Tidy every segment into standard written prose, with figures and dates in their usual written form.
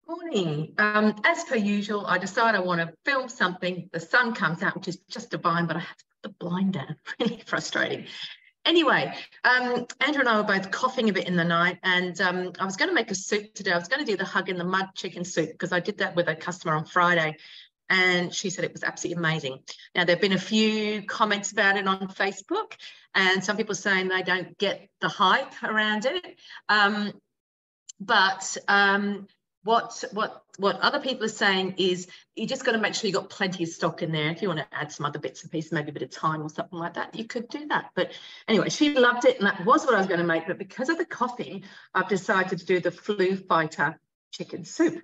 Morning. As per usual, I decide I want to film something. The sun comes out, which is just divine, but I have to put the blind down. Really frustrating. Anyway, Andrew and I were both coughing a bit in the night, and I was going to make a soup today. I was going to do the hug in the mud chicken soup because I did that with a customer on Friday, and she said it was absolutely amazing. Now, there have been a few comments about it on Facebook, and some people saying they don't get the hype around it. What other people are saying is you just got to make sure you've got plenty of stock in there. If you want to add some other bits and pieces, maybe a bit of thyme or something like that, you could do that. But anyway, she loved it, and that was what I was going to make. But because of the coughing, I've decided to do the flu fighter chicken soup.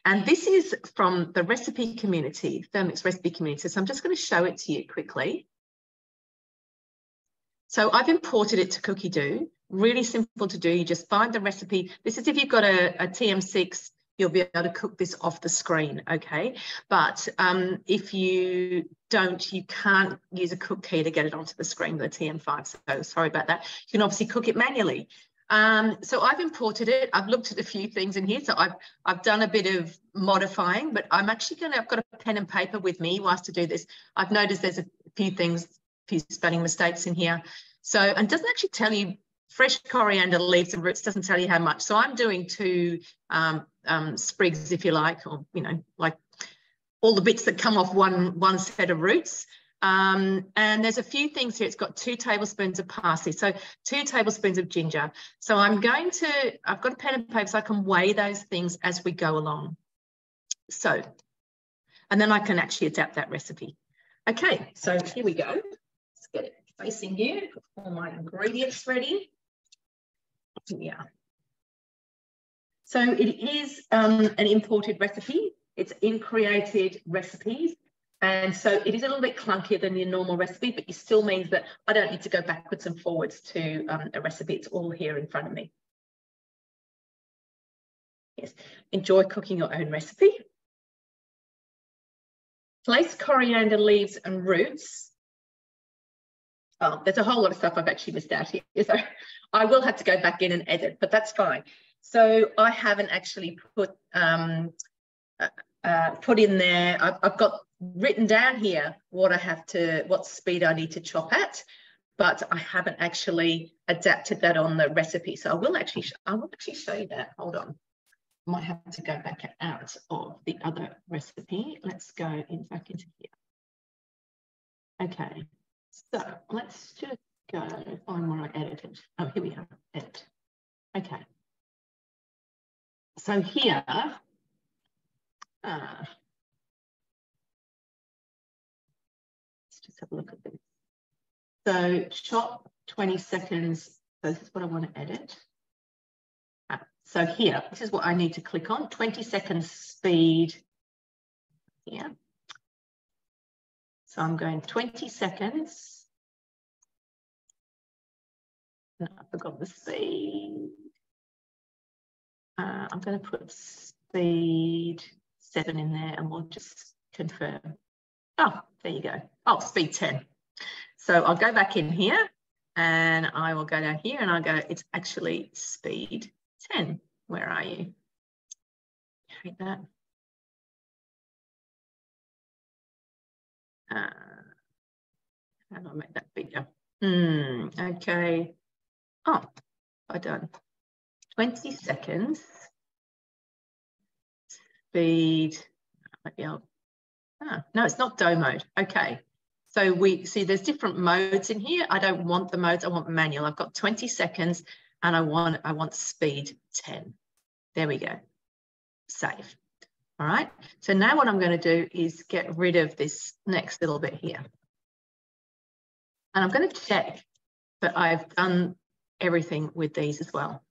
And this is from the recipe community, Thermomix Recipe Community. So I'm just going to show it to you quickly. So I've imported it to Cookidoo. Really simple to do. You just find the recipe. This is if you've got a TM6, you'll be able to cook this off the screen, okay? But if you don't, you can't use a cook key to get it onto the screen with a TM5. So sorry about that. You can obviously cook it manually. So I've imported it. I've looked at a few things in here. So I've done a bit of modifying, but I've got a pen and paper with me whilst I do this. I've noticed there's a few things, a few spelling mistakes in here. So, and it doesn't actually tell you fresh coriander leaves and roots, doesn't tell you how much. So I'm doing 2 sprigs, if you like, or, you know, like all the bits that come off one set of roots. And there's a few things here. It's got 2 tablespoons of parsley, so 2 tablespoons of ginger. So I've got a pen and paper so I can weigh those things as we go along. So, and then I can actually adapt that recipe. Okay, so here we go. Let's get it facing you. Put all my ingredients ready. Yeah. So it is an imported recipe. It's in Created Recipes. And so it is a little bit clunkier than your normal recipe, but it still means that I don't need to go backwards and forwards to a recipe. It's all here in front of me. Yes. Enjoy cooking your own recipe. Place coriander leaves and roots. Oh, there's a whole lot of stuff I've actually missed out here. So I will have to go back in and edit, but that's fine. So I haven't actually put in there. I've got written down here what speed I need to chop at, but I haven't actually adapted that on the recipe. So I will actually show you that. Hold on. I might have to go back out of the other recipe. Let's go back into here. Okay. So let's just go find where I edited. Oh, here we are, edit. Okay. So here, let's just have a look at this. So chop 20 seconds. So this is what I want to edit. So here, this is what I need to click on, 20 seconds speed here. So I'm going 20 seconds. No, I forgot the speed. I'm going to put speed 7 in there and we'll just confirm. Oh, there you go. Oh, speed 10. So I'll go back in here and I will go down here and I'll go, it's actually speed 10. Where are you? Hate that. How do I make that bigger? Okay. Oh, I've done 20 seconds. Speed. Maybe I'll. No, it's not dough mode. Okay. So we see there's different modes in here. I don't want the modes. I want manual. I've got 20 seconds and I want speed 10. There we go. Save. All right. So now what I'm going to do is get rid of this next little bit here. And I'm going to check that I've done everything with these as well.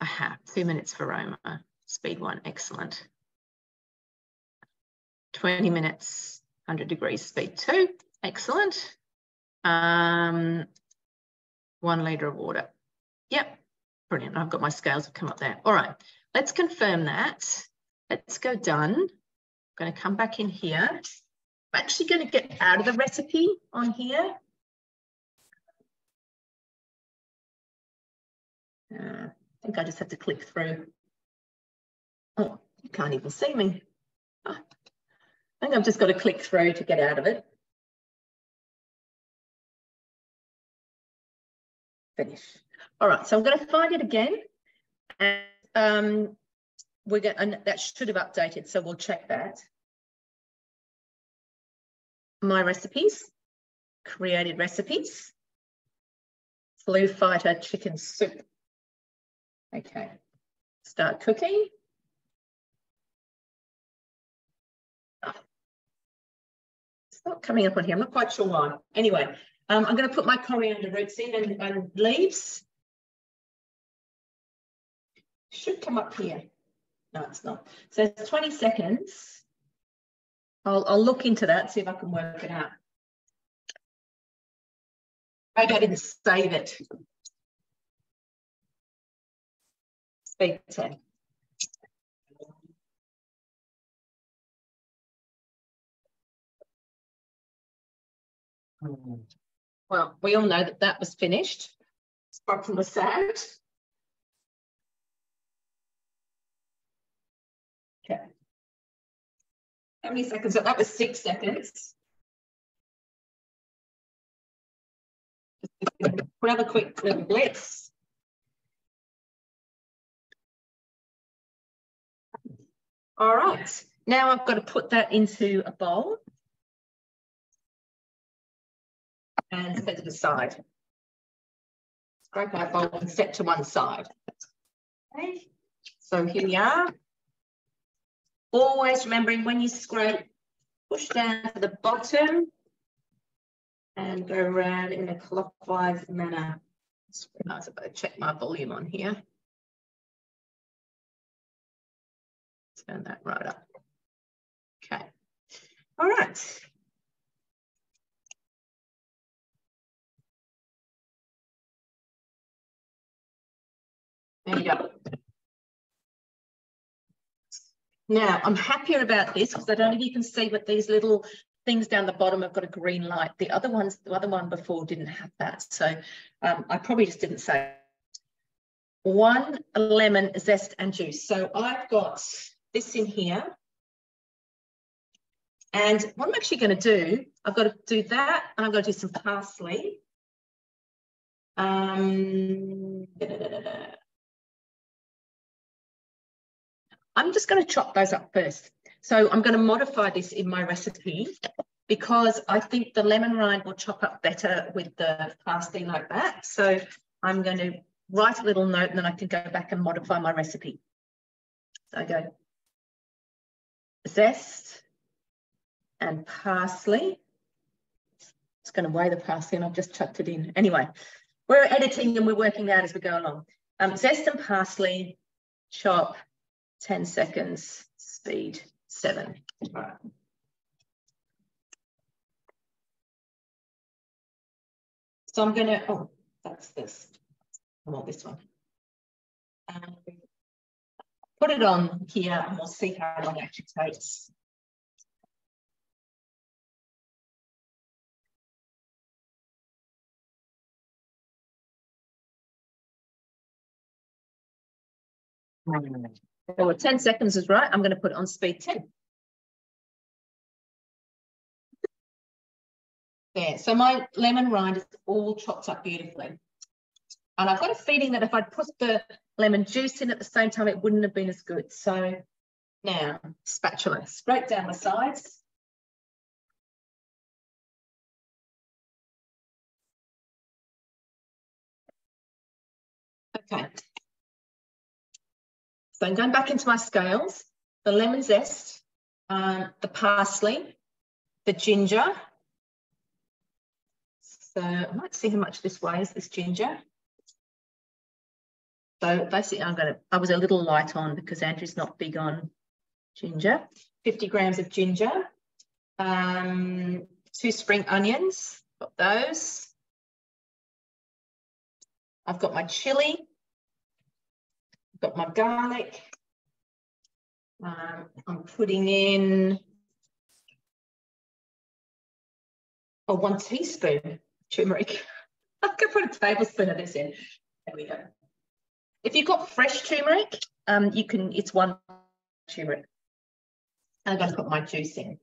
I have 2 minutes for Roma. Speed 1. Excellent. 20 minutes, 100 degrees, speed 2. Excellent. 1 litre of water. Yep. Brilliant. I've got my scales have come up there. All right. Let's confirm that. Let's go done. I'm going to come back in here. I'm actually going to get out of the recipe on here. I think I just have to click through. Oh, Can't even see me. Oh, I think I've just got to click through to get out of it. Finish. All right, so I'm going to find it again, and and that should have updated, so we'll check that. My recipes, created recipes, Flu Fighter chicken soup. Okay, start cooking. Oh, it's not coming up on here. I'm not quite sure why. Anyway, I'm going to put my coriander roots in and leaves. Should come up here. No, it's not. So it's 20 seconds. I'll look into that, see if I can work it out. Maybe I didn't save it. Speed 10. Well, we all know that that was finished. Apart from the sound. Okay. How many seconds? That was 6 seconds. We'll have a quick little blitz. All right. Now I've got to put that into a bowl and set it aside. Scrape our bowl and set to one side. Okay. So here we are. Always remembering when you scrape, push down to the bottom and go around in a clockwise manner. I've got to check my volume on here. Turn that right up. Okay. All right. There you go. Now, I'm happier about this because I don't know if you can see, but these little things down the bottom have got a green light. The other one before didn't have that. So I probably just didn't say. 1 lemon zest and juice. So I've got this in here. And what I'm actually going to do, I've got to do that, and I've got to do some parsley. I'm just going to chop those up first. So I'm going to modify this in my recipe because I think the lemon rind will chop up better with the parsley like that. So I'm going to write a little note and then I can go back and modify my recipe. So I go zest and parsley. It's going to weigh the parsley and I've just chucked it in. Anyway, we're editing and we're working out as we go along. Zest and parsley, chop, 10 seconds, speed 7. All right. So I'm going to, oh, that's this. I want this one. Put it on here and we'll see how long it actually takes. So 10 seconds is right. I'm going to put it on speed 10. There. So my lemon rind is all chopped up beautifully. And I've got a feeling that if I'd put the lemon juice in at the same time, it wouldn't have been as good. So now, spatula, scrape down the sides. Okay. So I'm going back into my scales, the lemon zest, the parsley, the ginger. So I might see how much this weighs, this ginger. So basically I was a little light on because Andrew's not big on ginger. 50 grams of ginger, 2 spring onions, got those. I've got my chili, I've got my garlic. I'm putting in 1 teaspoon turmeric. I can put a tablespoon of this in. There we go. If you've got fresh turmeric, you can. It's 1 share it. And I'm going to put my juice in.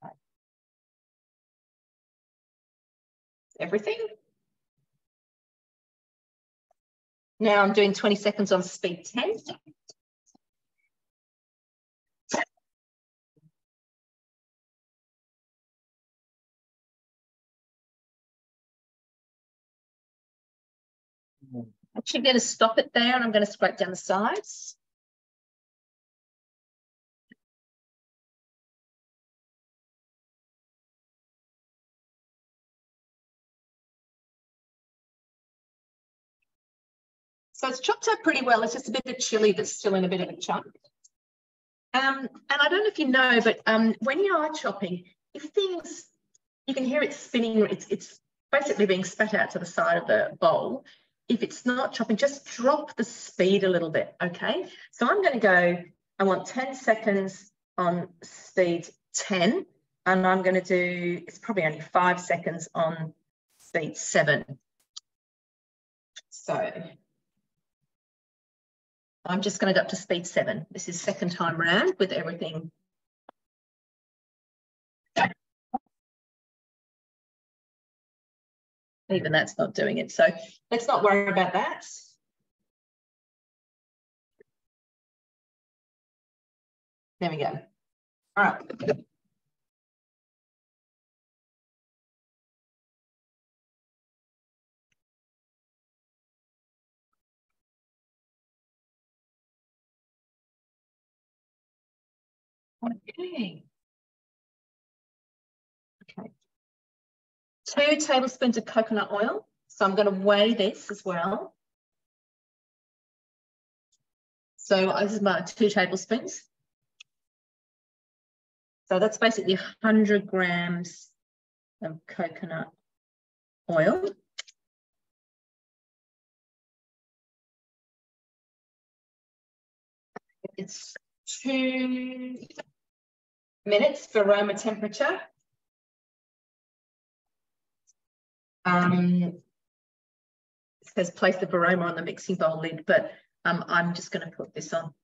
Okay. Everything. Now I'm doing 20 seconds on speed 10. I'm actually going to stop it there and I'm going to scrape down the sides. So it's chopped up pretty well. It's just a bit of chili that's still in a bit of a chunk. And I don't know if you know, but when you are chopping, if things, you can hear it spinning, it's basically being spat out to the side of the bowl. If it's not chopping, just drop the speed a little bit, okay? So I'm going to go, I want 10 seconds on speed 10, and I'm going to do, it's probably only 5 seconds on speed 7. So I'm just going to go up to speed 7. This is second time round with everything. Even that's not doing it. So let's not worry about that. There we go. All right. Okay. Okay. 2 tablespoons of coconut oil. So I'm going to weigh this as well. So this is my 2 tablespoons. So that's basically 100 grams of coconut oil. It's 2 minutes for aroma temperature. It says place the aroma on the mixing bowl lid, but I'm just going to put this on.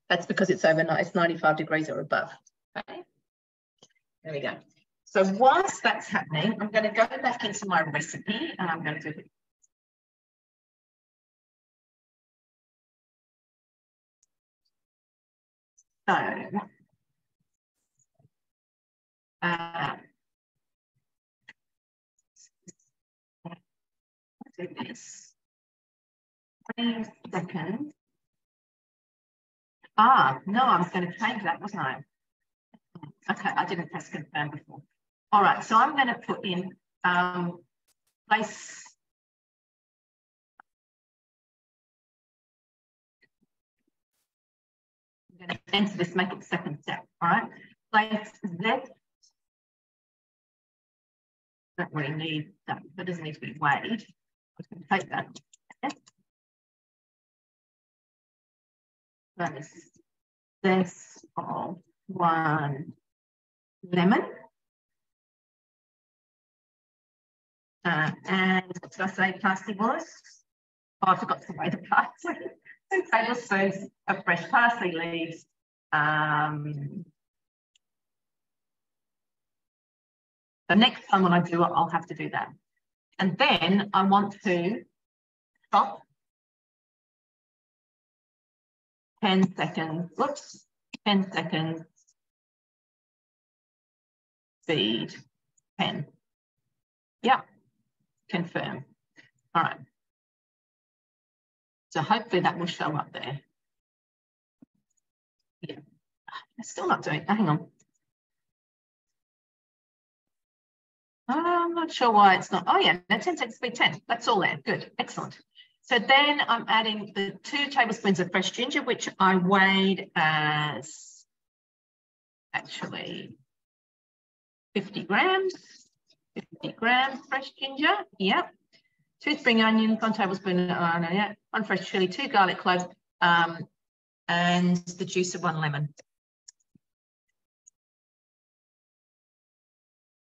That's because it's overnight. It's 95 degrees or above. Okay. There we go. So whilst that's happening, I'm going to go back into my recipe and I'm going to do it. So, do this. 3 seconds. No, I was going to change that, wasn't I? Okay, I didn't press confirm before. All right, so I'm going to put in place. I'm going to enter this, make it second step. All right, place Z. Don't really need that. That doesn't need to be weighed. I'm just going to take that. That is this of 1 lemon. And what did I say parsley was? Oh, I forgot to weigh the parsley. 2 tablespoons of fresh parsley leaves. The next time when I do it, I'll have to do that. And then I want to stop 10 seconds. Whoops, 10 seconds. Speed 10. Yeah, confirm. All right. So hopefully that will show up there. Yeah, it's still not doing it. Hang on. I'm not sure why it's not. Oh yeah, no, 10 seconds, speed 10. That's all there. Good, excellent. So then I'm adding the 2 tablespoons of fresh ginger, which I weighed as actually 50 grams. 50 grams fresh ginger. Yep. 2 spring onions, 1 tablespoon, 1 fresh chili, 2 garlic cloves, and the juice of 1 lemon.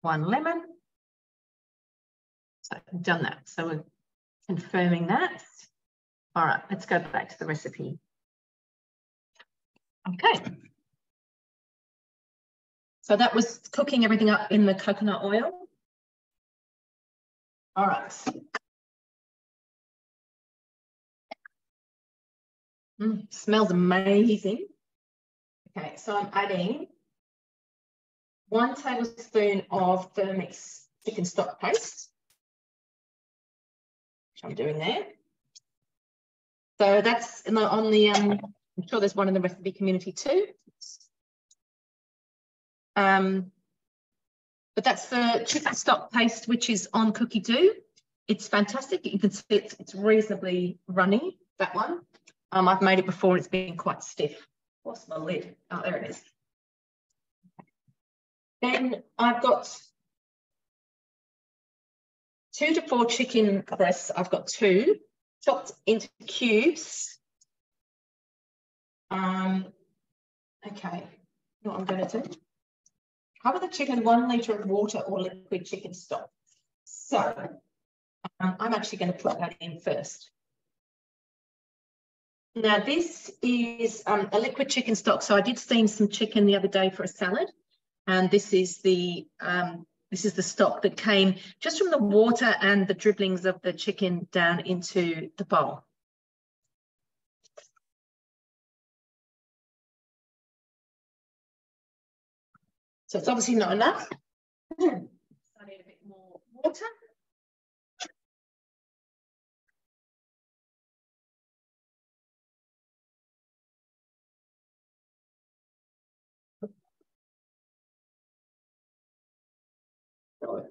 1 lemon. So I've done that. So we're confirming that. All right, let's go back to the recipe. Okay. So that was cooking everything up in the coconut oil. All right. Smells amazing. Okay, so I'm adding 1 tablespoon of Thermomix chicken stock paste, which I'm doing there. So that's on the, I'm sure there's one in the recipe community too. But that's the chicken stock paste, which is on Cookidoo. It's fantastic. You can see it's reasonably runny, that one. I've made it before. It's been quite stiff. What's my lid? Oh, there it is. Then I've got 2 to 4 chicken breasts. I've got 2 chopped into cubes. Okay, what I'm going to do. Cover the chicken 1 litre of water or liquid chicken stock. So I'm actually going to put that in first. Now this is a liquid chicken stock. So I did steam some chicken the other day for a salad, and this is the stock that came just from the water and the dribblings of the chicken down into the bowl. So it's obviously not enough. So I need a bit more water.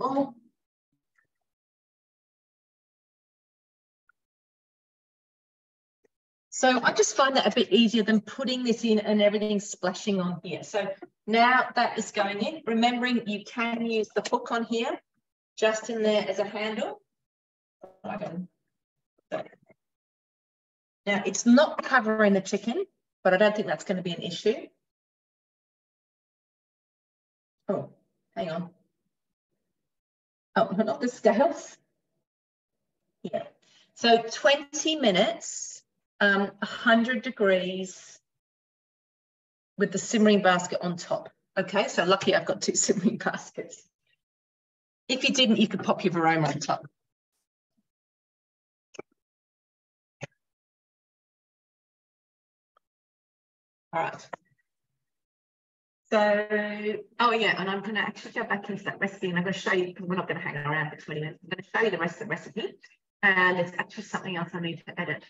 Oh. So I just find that a bit easier than putting this in and everything splashing on here. So now that is going in, remembering you can use the hook on here, just in there as a handle. Now it's not covering the chicken, but I don't think that's going to be an issue. Oh, hang on. Oh, not the scales. Yeah. So 20 minutes, 100 degrees with the simmering basket on top. Okay, so lucky I've got 2 simmering baskets. If you didn't, you could pop your varoma on top. All right. So, oh yeah, and I'm going to actually go back into that recipe and I'm going to show you, because we're not going to hang around for 20 minutes. I'm going to show you the rest of the recipe, and there's actually something else I need to edit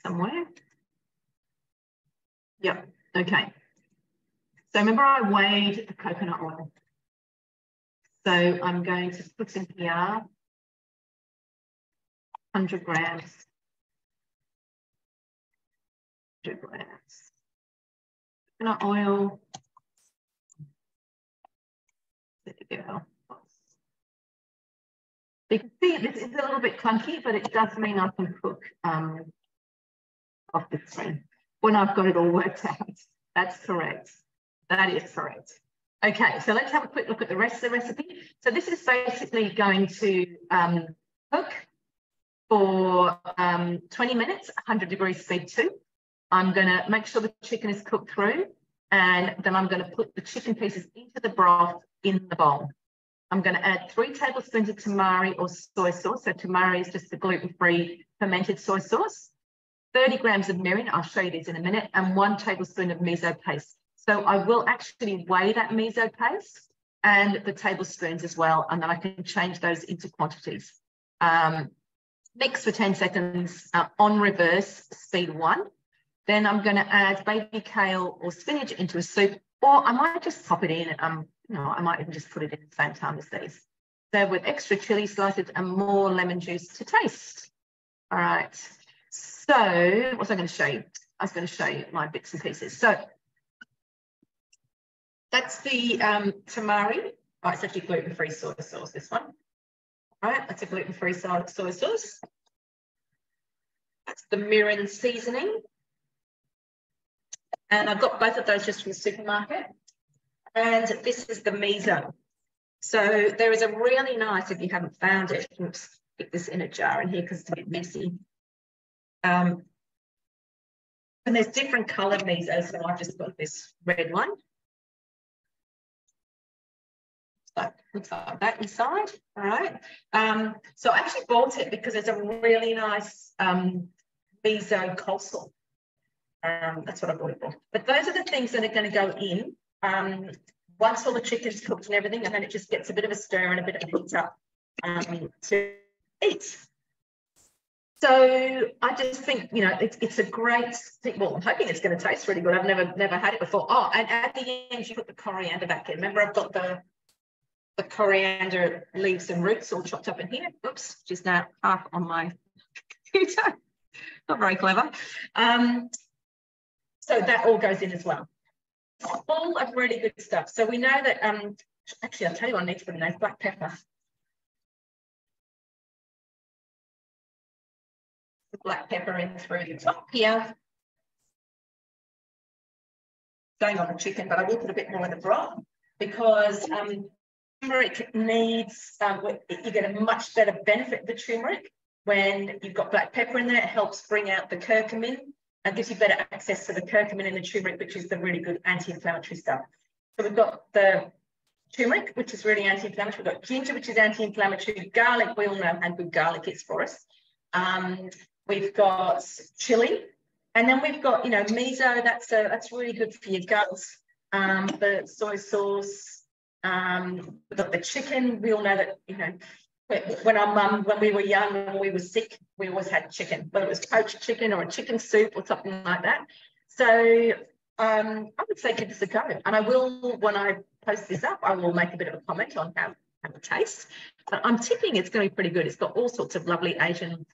somewhere. Yep, okay. So remember I weighed the coconut oil. So I'm going to put in here 100 grams. 100 grams. Coconut oil. There you go. You can see this is a little bit clunky, but it does mean I can cook off the screen when I've got it all worked out. That's correct. That is correct. Okay, so let's have a quick look at the rest of the recipe. So this is basically going to cook for 20 minutes, 100 degrees speed 2. I'm going to make sure the chicken is cooked through, and then I'm going to put the chicken pieces into the broth in the bowl. I'm going to add 3 tablespoons of tamari or soy sauce. So tamari is just the gluten-free fermented soy sauce. 30 grams of mirin, I'll show you these in a minute, and 1 tablespoon of miso paste. So I will actually weigh that miso paste and the tablespoons as well, and then I can change those into quantities. Mix for 10 seconds on reverse, speed 1. Then I'm going to add baby kale or spinach into a soup, or I might just pop it in. I might even just put it in at the same time as these. So with extra chili slices and more lemon juice to taste. All right. So what was I going to show you? I was going to show you my bits and pieces. So that's the tamari. Oh, it's actually gluten-free soy sauce, this one. All right, that's a gluten-free soy sauce. That's the mirin seasoning. And I've got both of those just from the supermarket. And this is the miso. So there is a really nice, if you haven't found it, oops, stick this in a jar in here because it's a bit messy. And there's different coloured miso, so I've just got this red one. So looks like that inside. All right. So I actually bought it because it's a really nice miso coleslaw. That's what I bought it for. But those are the things that are going to go in once all the chicken's cooked and everything, and then it just gets a bit of a stir and a bit of a heat up to eat. So I just think, you know, it's a great thing. Well, I'm hoping it's going to taste really good. I've never had it before. Oh, and at the end, you put the coriander back in. Remember, I've got the coriander leaves and roots all chopped up in here. Oops, just now half on my computer. Not very clever. So that all goes in as well. Full of really good stuff. So we know that, actually, I'll tell you what I need to put in there, black pepper. The black pepper in through the top here. Going on the chicken, but I will put a bit more in the broth because turmeric needs, you get a much better benefit of the turmeric when you've got black pepper in there. It helps bring out the curcumin and gives you better access to the curcumin in the turmeric, which is the really good anti-inflammatory stuff. So we've got the turmeric, which is really anti-inflammatory. We've got ginger, which is anti-inflammatory. Garlic, we all know how good garlic is for us. We've got chili, and then we've got, you know, miso. That's really good for your guts. The soy sauce. We've got the chicken. We all know that, you know, when we were young, when we were sick, we always had chicken, whether it was poached chicken or a chicken soup or something like that. So I would say give this a go. And I will, when I post this up, I will make a bit of a comment on how it tastes. But I'm tipping it's going to be pretty good. It's got all sorts of lovely Asian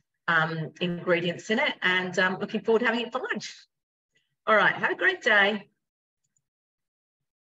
ingredients in it, and looking forward to having it for lunch. All right, have a great day.